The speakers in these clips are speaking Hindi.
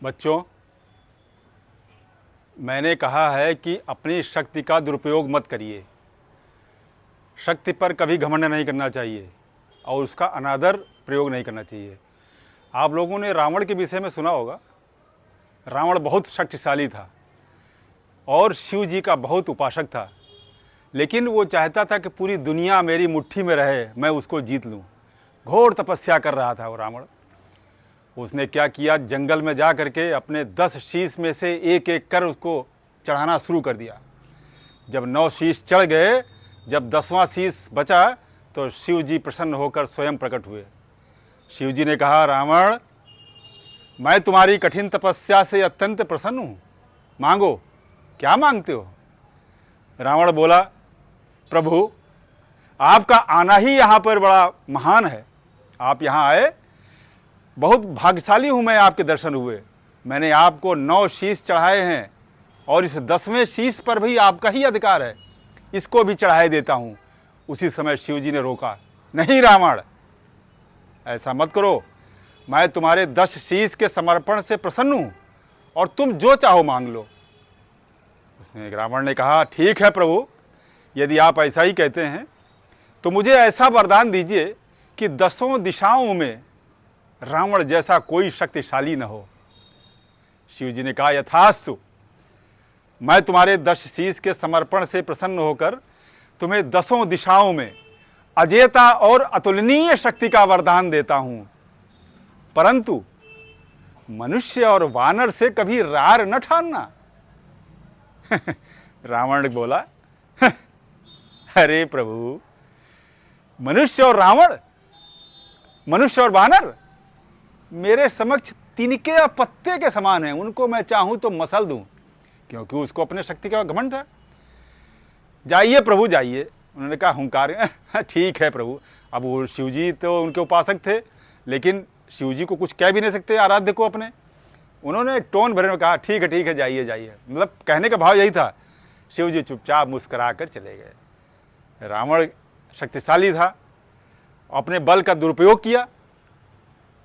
बच्चों, मैंने कहा है कि अपनी शक्ति का दुरुपयोग मत करिए। शक्ति पर कभी घमंड नहीं करना चाहिए और उसका अनादर प्रयोग नहीं करना चाहिए। आप लोगों ने रावण के विषय में सुना होगा। रावण बहुत शक्तिशाली था और शिव जी का बहुत उपासक था, लेकिन वो चाहता था कि पूरी दुनिया मेरी मुट्ठी में रहे, मैं उसको जीत लूँ। घोर तपस्या कर रहा था वो रावण। उसने क्या किया, जंगल में जा करके अपने 10 शीश में से एक एक कर उसको चढ़ाना शुरू कर दिया। जब 9 शीश चढ़ गए, जब 10वां शीश बचा तो शिव जी प्रसन्न होकर स्वयं प्रकट हुए। शिव जी ने कहा, रावण, मैं तुम्हारी कठिन तपस्या से अत्यंत प्रसन्न हूँ, मांगो, क्या मांगते हो? रावण बोला, प्रभु, आपका आना ही यहाँ पर बड़ा महान है। आप यहाँ आए, बहुत भाग्यशाली हूँ मैं, आपके दर्शन हुए। मैंने आपको 9 शीश चढ़ाए हैं और इस 10वें शीश पर भी आपका ही अधिकार है, इसको भी चढ़ाए देता हूँ। उसी समय शिव जी ने रोका, नहीं रावण, ऐसा मत करो। मैं तुम्हारे 10 शीश के समर्पण से प्रसन्न हूँ और तुम जो चाहो मांग लो। उसने रावण ने कहा, ठीक है प्रभु, यदि आप ऐसा ही कहते हैं तो मुझे ऐसा वरदान दीजिए कि 10 दिशाओं में रावण जैसा कोई शक्तिशाली न हो। शिव जी ने कहा, यथास्तु, मैं तुम्हारे 10 शीश के समर्पण से प्रसन्न होकर तुम्हें 10 दिशाओं में अजेयता और अतुलनीय शक्ति का वरदान देता हूं, परंतु मनुष्य और वानर से कभी रार न ठानना। रावण बोला, अरे प्रभु, मनुष्य और रावण, मनुष्य और वानर मेरे समक्ष तिनके या पत्ते के समान हैं, उनको मैं चाहूं तो मसल दूं, क्योंकि उसको अपने शक्ति का घमंड था। जाइए प्रभु, जाइए। उन्होंने कहा, हुंकार, ठीक है प्रभु। अब वो शिव जी तो उनके उपासक थे, लेकिन शिव जी को कुछ कह भी नहीं सकते आराध्य को अपने। उन्होंने टोन भरे में कहा, ठीक है, जाइए जाइए। मतलब कहने का भाव यही था। शिव जी चुपचाप मुस्कुरा कर चले गए। रावण शक्तिशाली था, अपने बल का दुरुपयोग किया,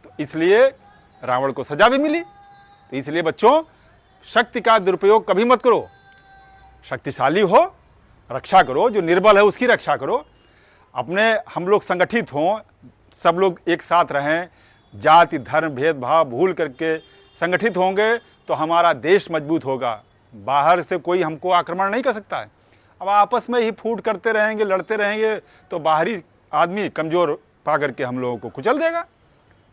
तो इसलिए रावण को सजा भी मिली। तो इसलिए बच्चों, शक्ति का दुरुपयोग कभी मत करो। शक्तिशाली हो, रक्षा करो, जो निर्बल है उसकी रक्षा करो। अपने हम लोग संगठित हों, सब लोग एक साथ रहें, जाति धर्म भेदभाव भूल करके संगठित होंगे तो हमारा देश मजबूत होगा। बाहर से कोई हमको आक्रमण नहीं कर सकता है। अब आपस में ही फूट करते रहेंगे, लड़ते रहेंगे, तो बाहरी आदमी कमज़ोर पा करके हम लोगों को कुचल देगा।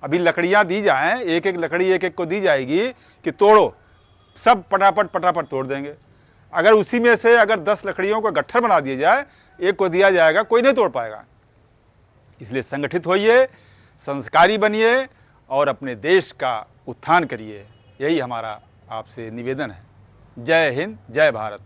अभी लकड़ियाँ दी जाएँ, एक एक लकड़ी एक एक को दी जाएगी कि तोड़ो, सब पटापट तोड़ देंगे। अगर उसी में से अगर 10 लकड़ियों का गट्ठर बना दिया जाए, एक को दिया जाएगा, कोई नहीं तोड़ पाएगा। इसलिए संगठित होइए, संस्कारी बनिए और अपने देश का उत्थान करिए। यही हमारा आपसे निवेदन है। जय हिंद, जय भारत।